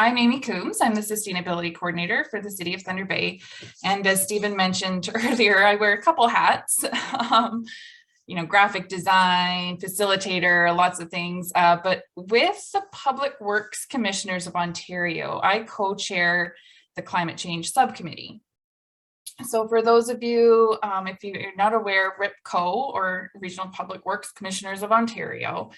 I'm Amy Coomes. I'm the Sustainability Coordinator for the City of Thunder Bay. And as Stephen mentioned earlier, I wear a couple hats, graphic design, facilitator, lots of things. But with the Public Works Commissioners of Ontario, I co-chair the Climate Change Subcommittee. So for those of you, if you're not aware, RPWCO, or Regional Public Works Commissioners of Ontario,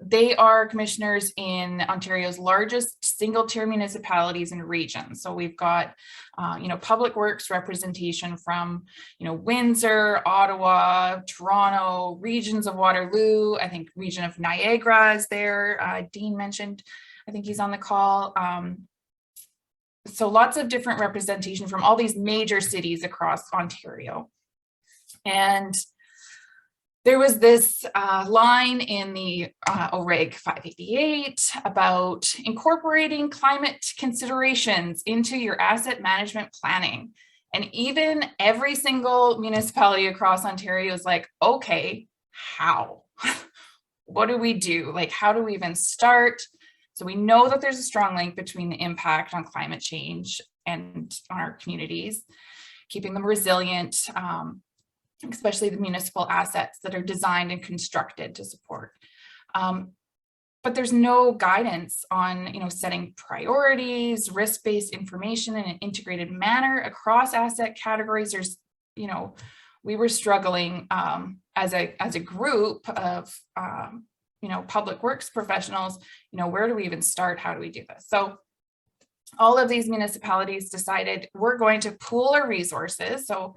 they are commissioners in Ontario's largest single-tier municipalities and regions. So we've got, public works representation from, Windsor, Ottawa, Toronto, regions of Waterloo. I think region of Niagara is there. Dean mentioned, I think he's on the call. So lots of different representation from all these major cities across Ontario. And there was this line in the OREG 588 about incorporating climate considerations into your asset management planning. And even every single municipality across Ontario is like, okay, how? What do we do? Like, how do we even start? So we know that there's a strong link between the impact on climate change and on our communities, keeping them resilient, especially the municipal assets that are designed and constructed to support. But there's no guidance on, setting priorities, risk-based information in an integrated manner across asset categories. There's, we were struggling as a group of, public works professionals, where do we even start? How do we do this? So all of these municipalities decided we're going to pool our resources. So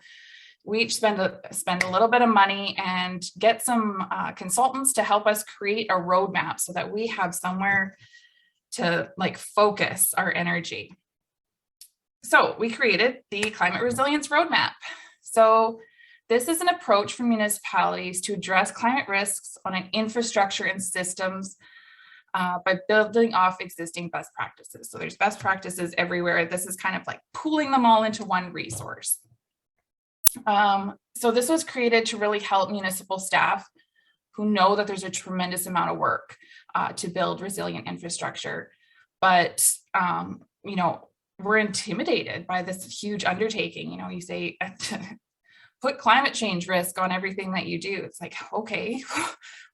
we each spend a little bit of money and get some consultants to help us create a roadmap so that we have somewhere to focus our energy. So we created the Climate Resilience Roadmap. So this is an approach for municipalities to address climate risks on an infrastructure and systems by building off existing best practices. So there's best practices everywhere. This is kind of like pooling them all into one resource. So this was created to really help municipal staff who know that there's a tremendous amount of work to build resilient infrastructure. But, we're intimidated by this huge undertaking. You say, put climate change risk on everything that you do. It's like, okay,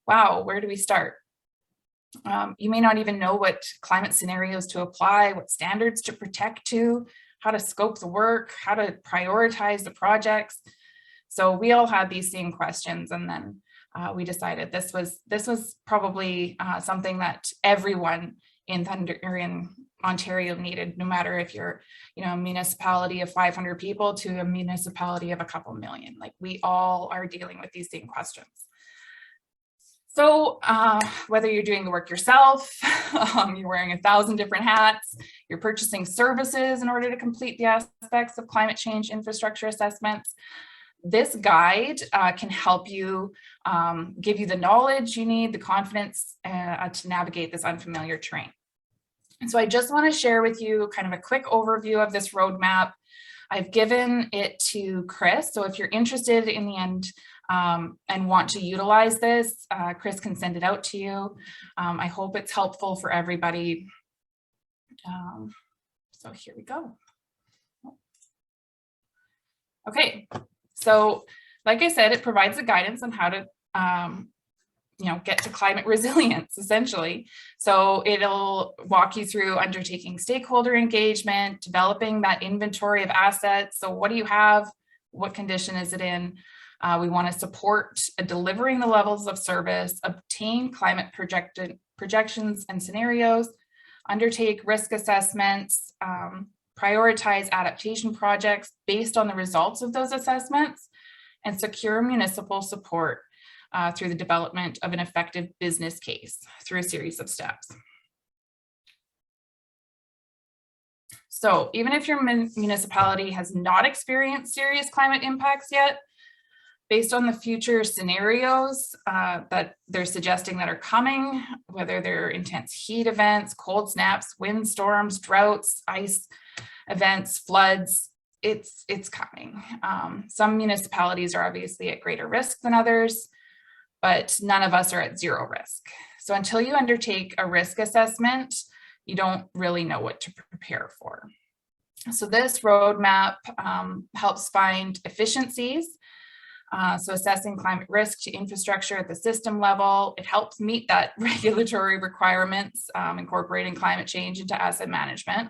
wow, where do we start? You may not even know what climate scenarios to apply, what standards to protect to, how to scope the work, how to prioritize the projects. So we all had these same questions, and then we decided this was probably something that everyone in Ontario needed, no matter if you're, a municipality of 500 people to a municipality of a couple million. Like, we all are dealing with these same questions. So whether you're doing the work yourself, you're wearing 1,000 different hats, you're purchasing services in order to complete the aspects of climate change infrastructure assessments, this guide can help you, give you the knowledge you need, the confidence to navigate this unfamiliar terrain. And so I just want to share with you kind of a quick overview of this roadmap. I've given it to Chris. So if you're interested in the end and want to utilize this, Chris can send it out to you. I hope it's helpful for everybody. So here we go. Okay, so like I said, it provides the guidance on how to get to climate resilience, essentially. So it'll walk you through undertaking stakeholder engagement, developing that inventory of assets. So what do you have? What condition is it in? We want to support delivering the levels of service, obtain climate projections and scenarios, undertake risk assessments, prioritize adaptation projects based on the results of those assessments, and secure municipal support through the development of an effective business case through a series of steps. So even if your municipality has not experienced serious climate impacts yet, based on the future scenarios that they're suggesting that are coming, whether they're intense heat events, cold snaps, windstorms, droughts, ice events, floods, it's coming. Some municipalities are obviously at greater risk than others, but none of us are at zero risk. So until you undertake a risk assessment, you don't really know what to prepare for. So this roadmap helps find efficiencies. So assessing climate risk to infrastructure at the system level, it helps meet that regulatory requirements, incorporating climate change into asset management.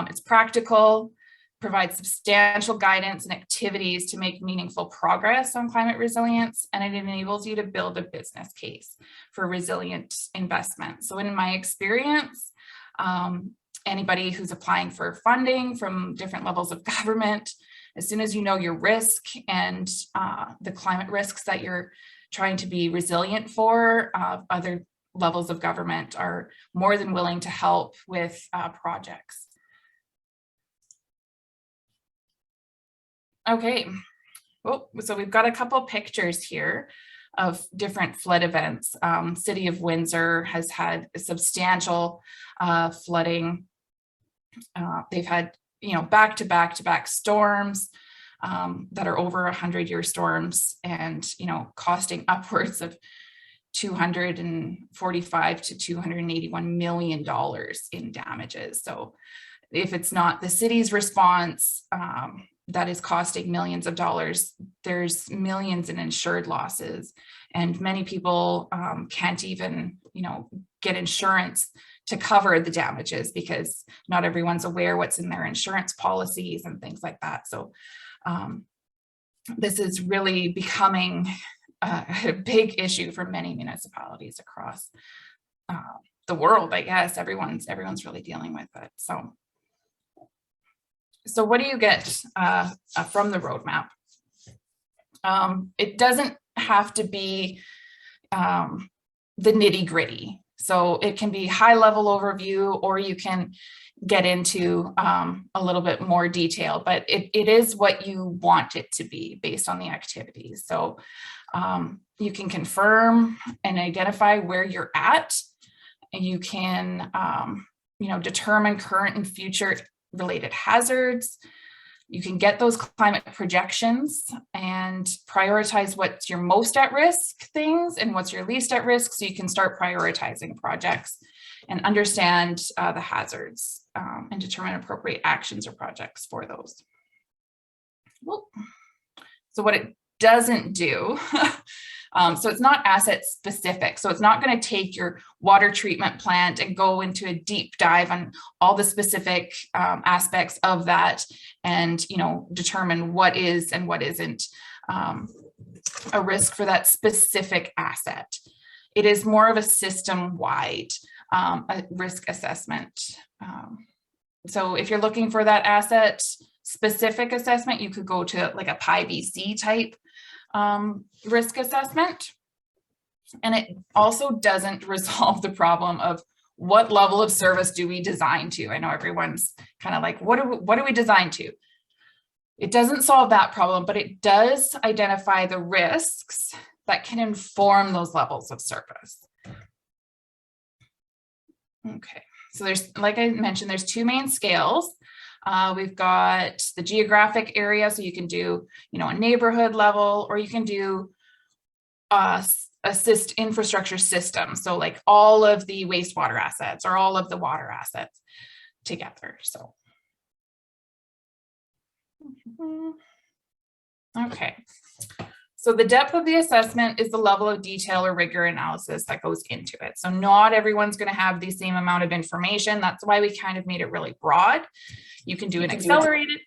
It's practical, provides substantial guidance and activities to make meaningful progress on climate resilience, and it enables you to build a business case for resilient investment. So in my experience, anybody who's applying for funding from different levels of government, as soon as you know your risk and the climate risks that you're trying to be resilient for, other levels of government are more than willing to help with projects. Okay, oh, so we've got a couple pictures here of different flood events. City of Windsor has had substantial flooding. They've had, back-to-back storms that are over 100-year storms, and costing upwards of $245 to $281 million in damages. So if it's not the city's response that is costing millions of dollars, there's millions in insured losses, and many people can't even get insurance to cover the damages because not everyone's aware what's in their insurance policies and things like that. So this is really becoming a big issue for many municipalities across the world. I guess everyone's really dealing with it. So what do you get from the roadmap? It doesn't have to be the nitty-gritty. So it can be high-level overview, or you can get into a little bit more detail, but it is what you want it to be based on the activities. So you can confirm and identify where you're at, and you can determine current and future related hazards. You can get those climate projections and prioritize what's your most at risk things and what's your least at risk, so you can start prioritizing projects and understand the hazards and determine appropriate actions or projects for those. So what it doesn't do, so it's not asset specific. So it's not going to take your water treatment plant and go into a deep dive on all the specific aspects of that and, determine what is and what isn't a risk for that specific asset. It is more of a system-wide risk assessment. So if you're looking for that asset specific assessment, you could go to like a PIBC type risk assessment. And it also doesn't resolve the problem of what level of service do we design to. I know everyone's kind of like, what do we design to? It doesn't solve that problem, but it does identify the risks that can inform those levels of service. Okay, so there's, like I mentioned, there's two main scales. We've got the geographic area, so you can do, a neighborhood level, or you can do assist infrastructure system. So like all of the wastewater assets or all of the water assets together. So, okay. So the depth of the assessment is the level of detail or rigor analysis that goes into it. So not everyone's going to have the same amount of information. That's why we kind of made it really broad. You can do an accelerated,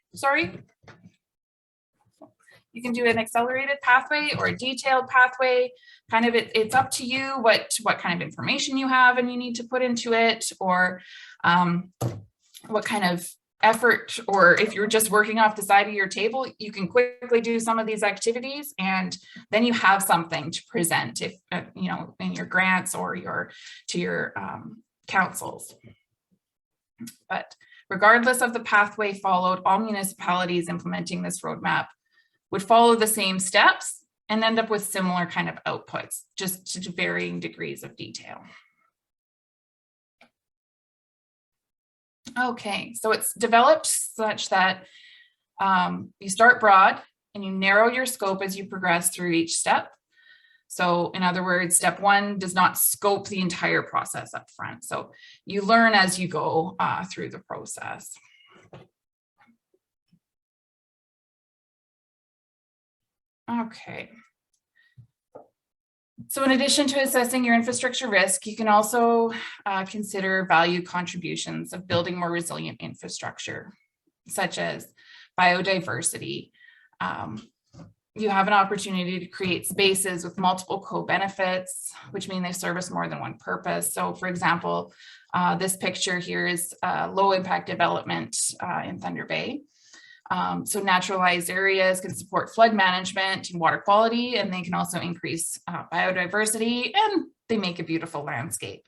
you can do an accelerated pathway or a detailed pathway. Kind of it's up to you what kind of information you have and you need to put into it, or what kind of effort, or if you're just working off the side of your table, you can quickly do some of these activities and then you have something to present if in your grants or to your councils. But regardless of the pathway followed, all municipalities implementing this roadmap would follow the same steps and end up with similar kind of outputs, just to varying degrees of detail. Okay, so it's developed such that you start broad and you narrow your scope as you progress through each step. So in other words, step one does not scope the entire process up front. So you learn as you go through the process. Okay. So in addition to assessing your infrastructure risk, you can also consider value contributions of building more resilient infrastructure, such as biodiversity. You have an opportunity to create spaces with multiple co-benefits, which mean they service more than one purpose. So for example, this picture here is low impact development in Thunder Bay. So naturalized areas can support flood management and water quality, and they can also increase biodiversity, and they make a beautiful landscape.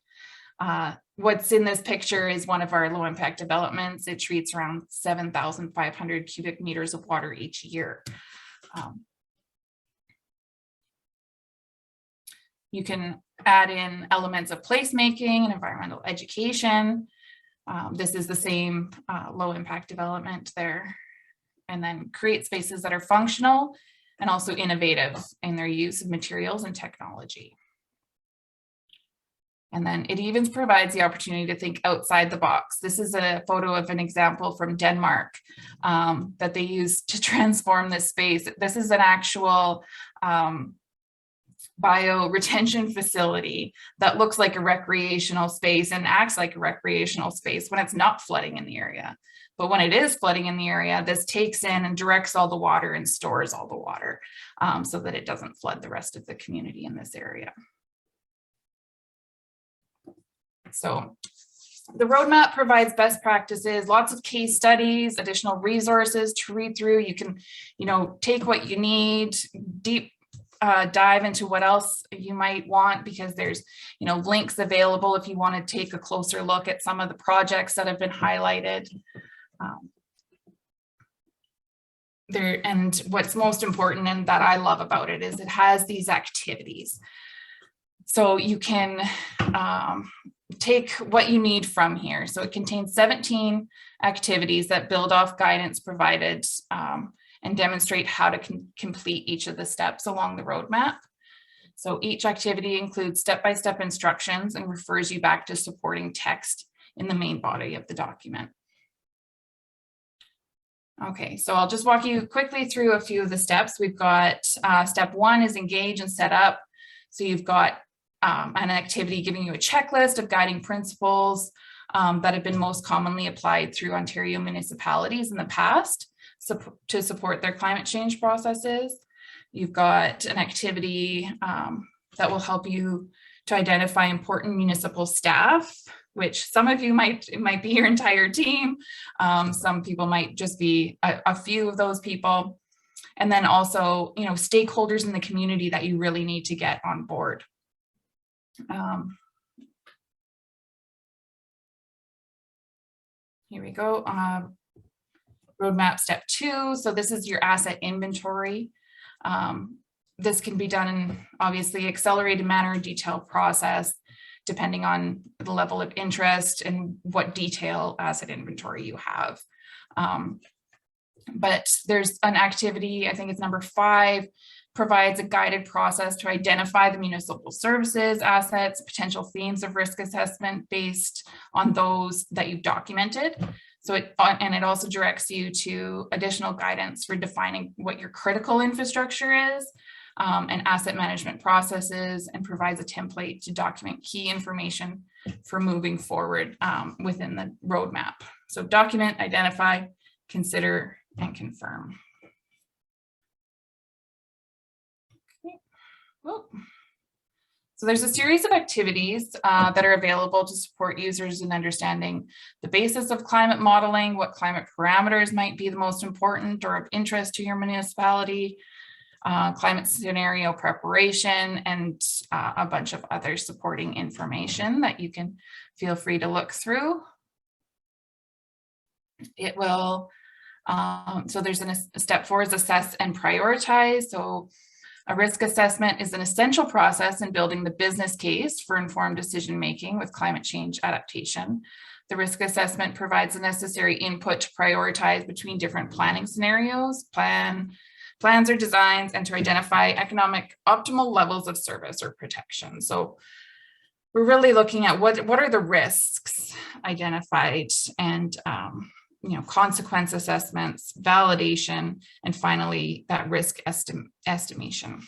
What's in this picture is one of our low impact developments. It treats around 7,500 cubic meters of water each year. You can add in elements of placemaking and environmental education. This is the same low impact development there. And then create spaces that are functional and also innovative in their use of materials and technology. And then it even provides the opportunity to think outside the box. This is a photo of an example from Denmark that they used to transform this space. This is an actual bio-retention facility that looks like a recreational space and acts like a recreational space when it's not flooding in the area. But when it is flooding in the area, this takes in and directs all the water and stores all the water so that it doesn't flood the rest of the community in this area. So the roadmap provides best practices, lots of case studies, additional resources to read through. You can, take what you need, deep dive into what else you might want, because there's, links available if you want to take a closer look at some of the projects that have been highlighted. And what's most important and that I love about it is it has these activities. So you can take what you need from here. So it contains 17 activities that build off guidance provided and demonstrate how to complete each of the steps along the roadmap. So each activity includes step-by-step instructions and refers you back to supporting text in the main body of the document. Okay, so I'll just walk you quickly through a few of the steps. We've got step one is engage and set up. So you've got an activity giving you a checklist of guiding principles that have been most commonly applied through Ontario municipalities in the past to support their climate change processes. You've got an activity that will help you to identify important municipal staff, which some of you it might be your entire team. Some people might just be a few of those people. And then also, stakeholders in the community that you really need to get on board. Here we go. Roadmap step 2. So this is your asset inventory. This can be done in obviously accelerated manner, detailed process, depending on the level of interest and what detail asset inventory you have. But there's an activity, I think it's number 5, provides a guided process to identify the municipal services, assets, potential themes of risk assessment based on those that you've documented. So it also directs you to additional guidance for defining what your critical infrastructure is and asset management processes, and provides a template to document key information for moving forward within the roadmap. So document, identify, consider, and confirm. Okay. Whoa. So there's a series of activities that are available to support users in understanding the basis of climate modeling, what climate parameters might be the most important or of interest to your municipality, climate scenario preparation, and a bunch of other supporting information that you can feel free to look through. It will, so there's a step 4 is assess and prioritize. So a risk assessment is an essential process in building the business case for informed decision-making with climate change adaptation. The risk assessment provides the necessary input to prioritize between different planning scenarios, plan plans or designs, and to identify economic optimal levels of service or protection. So we're really looking at what are the risks identified, and consequence assessments, validation, and finally that risk estimation.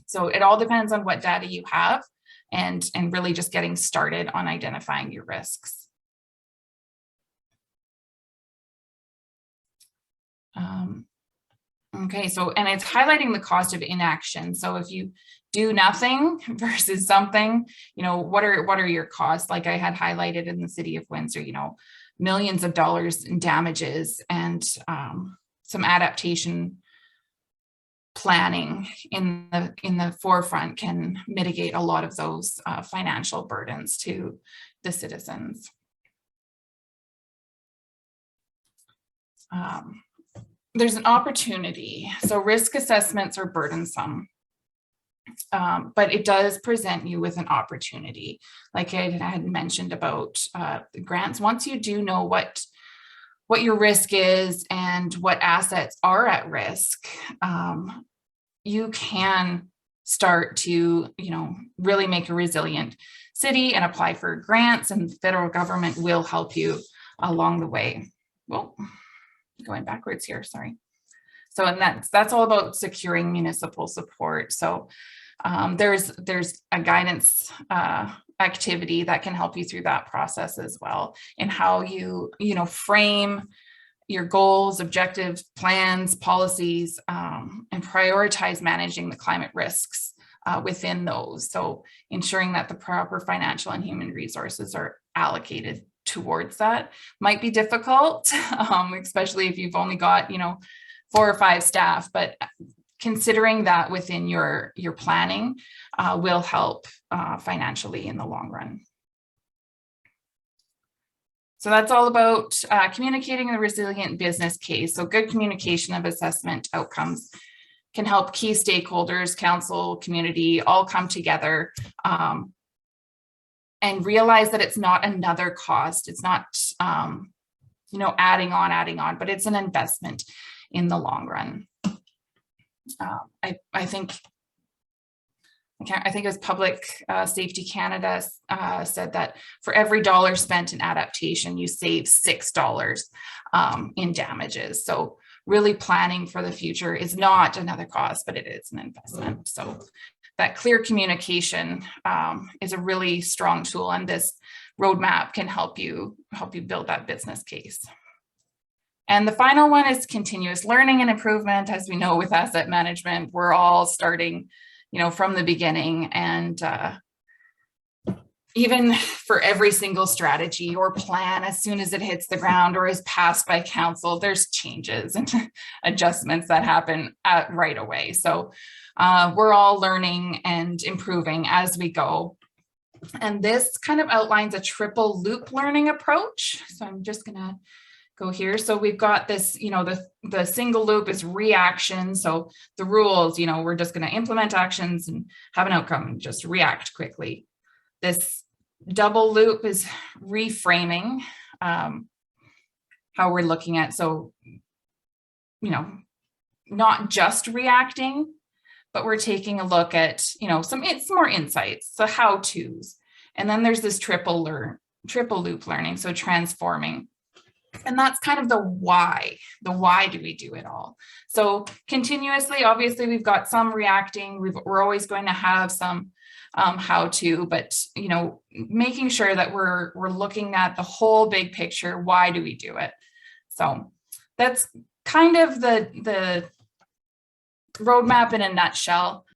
So it all depends on what data you have, and really just getting started on identifying your risks. Okay, so, and it's highlighting the cost of inaction. So if you do nothing versus something, what are your costs? Like I had highlighted in the city of Windsor, millions of dollars in damages, and some adaptation planning in the forefront can mitigate a lot of those financial burdens to the citizens. There's an opportunity. So risk assessments are burdensome, but it does present you with an opportunity. Like I had mentioned about the grants, once you do know what your risk is and what assets are at risk, you can start to, really make a resilient city and apply for grants, and the federal government will help you along the way. Well, going backwards here, sorry. So, and that's all about securing municipal support. So there's a guidance activity that can help you through that process as well, in how you frame your goals, objectives, plans, policies, and prioritize managing the climate risks within those. So ensuring that the proper financial and human resources are allocated towards that might be difficult, especially if you've only got 4 or 5 staff, but considering that within your planning will help financially in the long run. So that's all about communicating the resilient business case. So good communication of assessment outcomes can help key stakeholders, council, community, all come together and realize that it's not another cost. It's not, adding on, but it's an investment in the long run. I think it was Public Safety Canada said that for every $1 spent in adaptation, you save $6 in damages. So really planning for the future is not another cost, but it is an investment. So that clear communication is a really strong tool, and this roadmap can help you build that business case. And the final one is continuous learning and improvement. As we know, with asset management, we're all starting, from the beginning, and even for every single strategy or plan, as soon as it hits the ground or is passed by council, there's changes and adjustments that happen right away. So we're all learning and improving as we go. And this kind of outlines a triple loop learning approach. So I'm just gonna go here. So we've got this, the single loop is reaction. So the rules, we're just going to implement actions and have an outcome and just react quickly. This double loop is reframing how we're looking at. So, not just reacting, but we're taking a look at, some more insights, so how-tos. And then there's this triple loop learning, so transforming. And that's kind of the why do we do it all? So continuously, obviously, we've got some reacting, we're always going to have some how-to, but, making sure that we're looking at the whole big picture. Why do we do it? So that's kind of the roadmap in a nutshell.